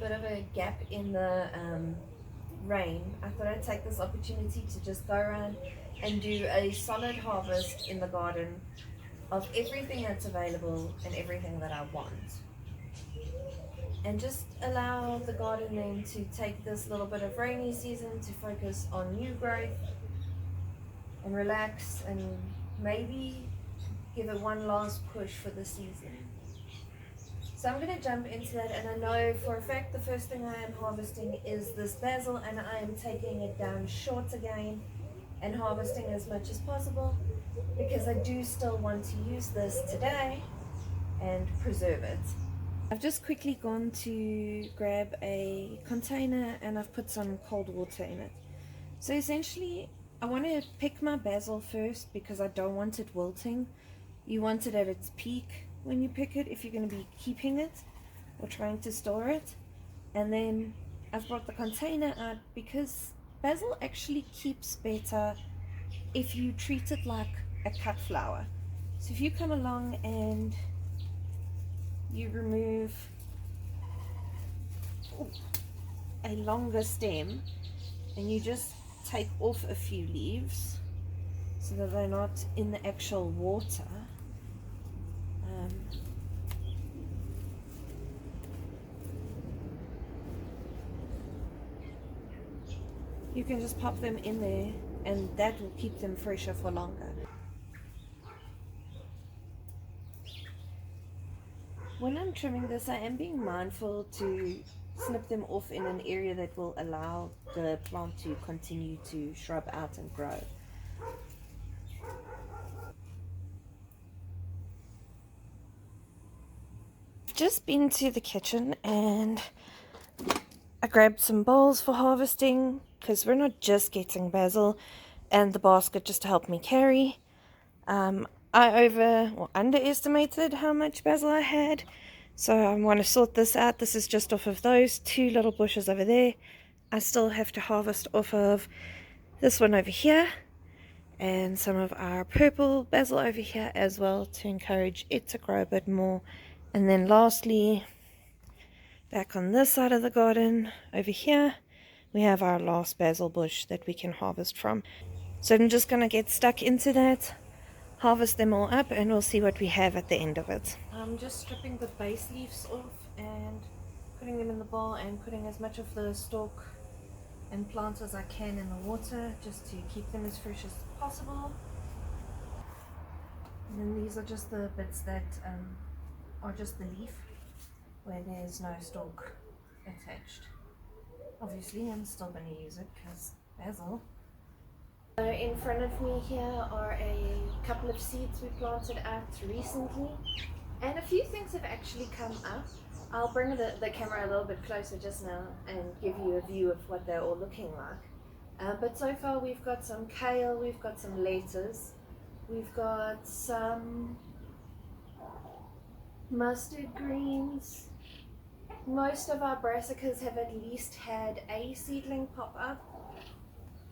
bit of a gap in the rain, I thought I'd take this opportunity to just go around and do a solid harvest in the garden of everything that's available and everything that I want. And just allow the garden then to take this little bit of rainy season to focus on new growth and relax and maybe give it one last push for the season. So I'm going to jump into that, and I know for a fact the first thing I am harvesting is this basil, and I am taking it down short again and harvesting as much as possible because I do still want to use this today and preserve it. I've just quickly gone to grab a container and I've put some cold water in it. So essentially I want to pick my basil first because I don't want it wilting. You want it at its peak when you pick it if you're going to be keeping it or trying to store it. And then I've brought the container out because basil actually keeps better if you treat it like a cut flower. So if you come along and you remove a longer stem and you just take off a few leaves so that they're not in the actual water, you can just pop them in there and that will keep them fresher for longer. When I'm trimming this, I am being mindful to snip them off in an area that will allow the plant to continue to shrub out and grow. I've just been to the kitchen and I grabbed some bowls for harvesting because we're not just getting basil, and the basket just to help me carry. I underestimated how much basil I had, so I want to sort this out. This is just off of those two little bushes over there. I still have to harvest off of this one over here and some of our purple basil over here as well to encourage it to grow a bit more. And then lastly, back on this side of the garden over here, we have our last basil bush that we can harvest from. So I'm just going to get stuck into that, harvest them all up, and we'll see what we have at the end of it. I'm just stripping the base leaves off and putting them in the bowl and putting as much of the stalk and plant as I can in the water just to keep them as fresh as possible. And then these are just the bits that are just the leaf where there's no stalk attached. Obviously I'm still going to use it because basil. So in front of me here are a couple of seeds we planted out recently, and a few things have actually come up. I'll bring the camera a little bit closer just now and give you a view of what they're all looking like. But so far we've got some kale, we've got some lettuce, we've got some mustard greens. Most of our brassicas have at least had a seedling pop up.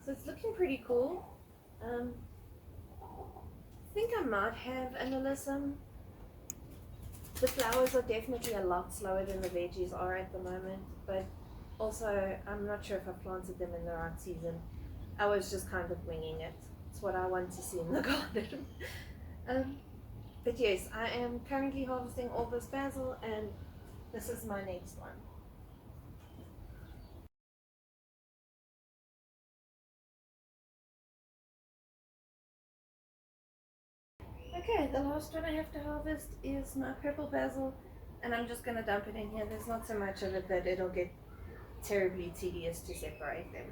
So it's looking pretty cool. I think I might have an alyssum. The flowers are definitely a lot slower than the veggies are at the moment, but also I'm not sure if I planted them in the right season. I was just kind of winging it. It's what I want to see in the garden. But yes, I am currently harvesting all this basil, and this is my next one. Okay, the last one I have to harvest is my purple basil, and I'm just going to dump it in here. There's not so much of it that it'll get terribly tedious to separate them.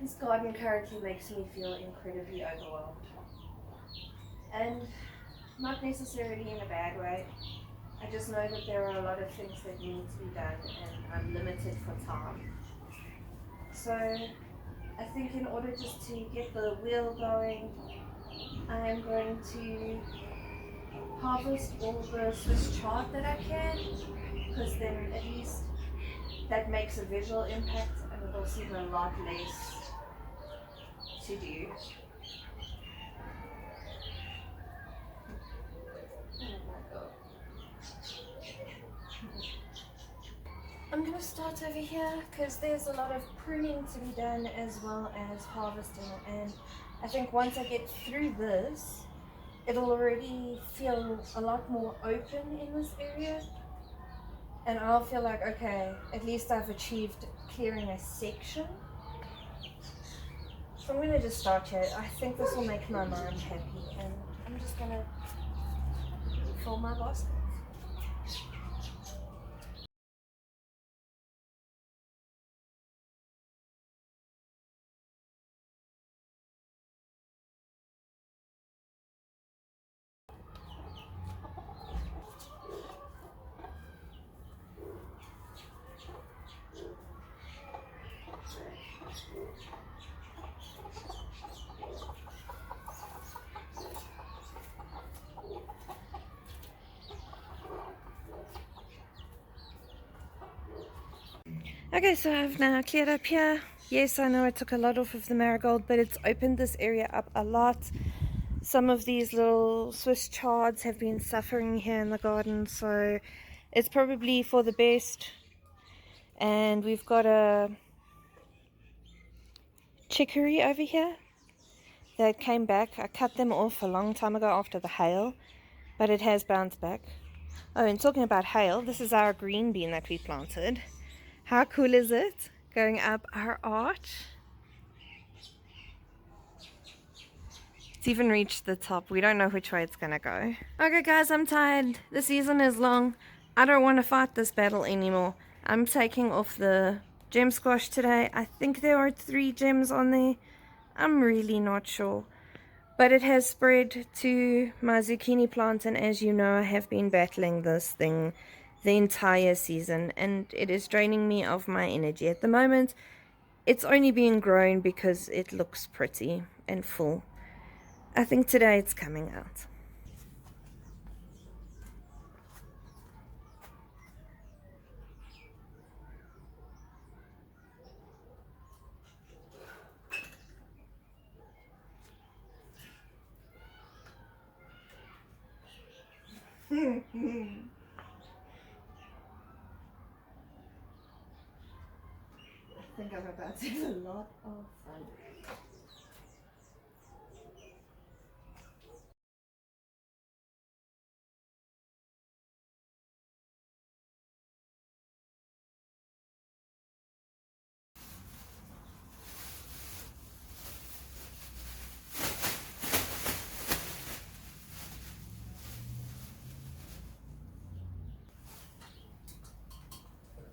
This garden currently makes me feel incredibly overwhelmed. And not necessarily in a bad way. I just know that there are a lot of things that need to be done and I'm limited for time. So I think in order just to get the wheel going, I'm going to harvest all the Swiss chard that I can, because then at least that makes a visual impact and it'll seem a lot less to do. I'm going to start over here because there's a lot of pruning to be done as well as harvesting, and I think once I get through this, it'll already feel a lot more open in this area, and I'll feel like, okay, at least I've achieved clearing a section. So I'm going to just start here. I think this will make my mind happy, and I'm just going to fill my basket. Okay, so I've now cleared up here. Yes, I know I took a lot off of the marigold, but it's opened this area up a lot. Some of these little Swiss chards have been suffering here in the garden, so it's probably for the best. And we've got a chicory over here that came back. I cut them off a long time ago after the hail, but it has bounced back. Oh, and talking about hail, this is our green bean that we planted. How cool is it? Going up our arch. It's even reached the top. We don't know which way it's gonna go. Okay guys, I'm tired. The season is long. I don't want to fight this battle anymore. I'm taking off the gem squash today. I think there are 3 gems on there. I'm really not sure. But it has spread to my zucchini plant, and as you know, I have been battling this thing the entire season, and it is draining me of my energy. At the moment, it's only being grown because it looks pretty and full. I think today it's coming out. I think I'm about to have a lot of fun.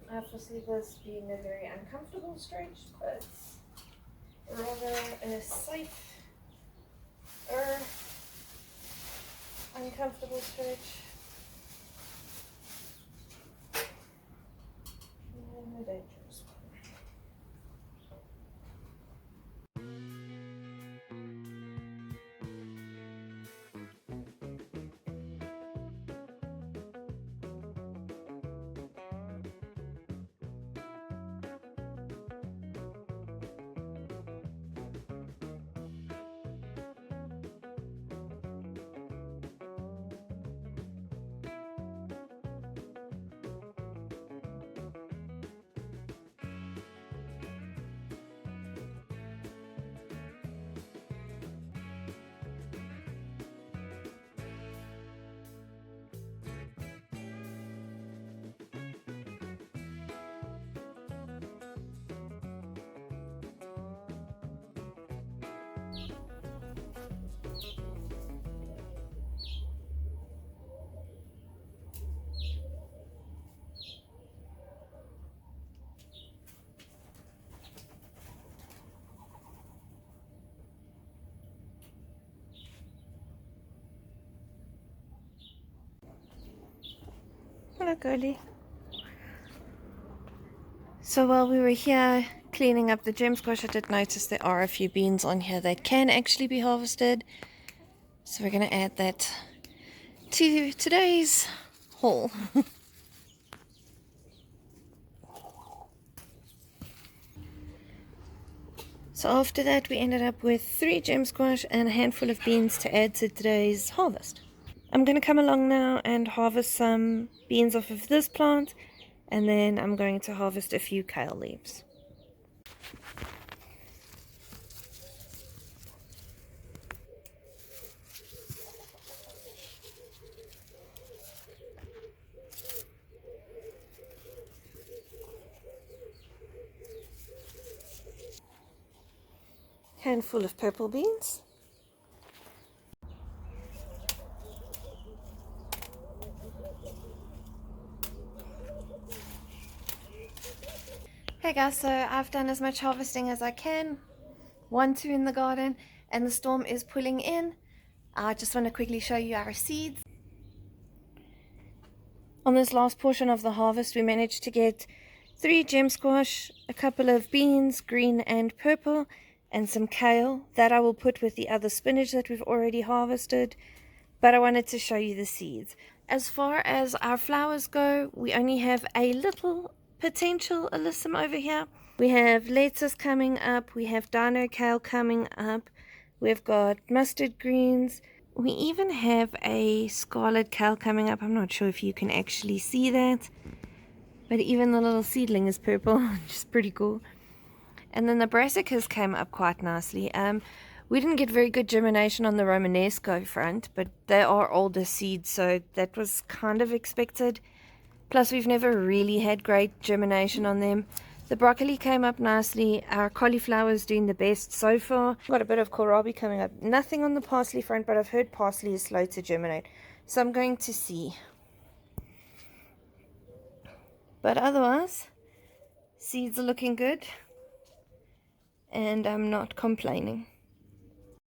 I foresee this being a very uncomfortable stretch, but rather a safe or uncomfortable stretch. And a dangerous one. Hello, girlie. So while we were here cleaning up the gem squash, I did notice there are a few beans on here that can actually be harvested. So we're going to add that to today's haul. So after that we ended up with 3 gem squash and a handful of beans to add to today's harvest. I'm going to come along now and harvest some beans off of this plant, and then I'm going to harvest a few kale leaves. Handful of purple beans. Hey guys, so I've done as much harvesting as I can. 2 in the garden, and the storm is pulling in. I just want to quickly show you our seeds. On this last portion of the harvest, we managed to get 3 gem squash, a couple of beans, green and purple, and some kale. That I will put with the other spinach that we've already harvested, but I wanted to show you the seeds. As far as our flowers go, we only have a little potential alyssum over here. We have lettuce coming up, we have dino kale coming up, we've got mustard greens, we even have a scarlet kale coming up. I'm not sure if you can actually see that, but even the little seedling is purple, which is pretty cool. And then the brassicas came up quite nicely. We didn't get very good germination on the Romanesco front, but they are older seeds, so that was kind of expected. Plus, we've never really had great germination on them. The broccoli came up nicely. Our cauliflower is doing the best so far. Got a bit of kohlrabi coming up. Nothing on the parsley front, but I've heard parsley is slow to germinate, so I'm going to see. But otherwise, seeds are looking good, and I'm not complaining.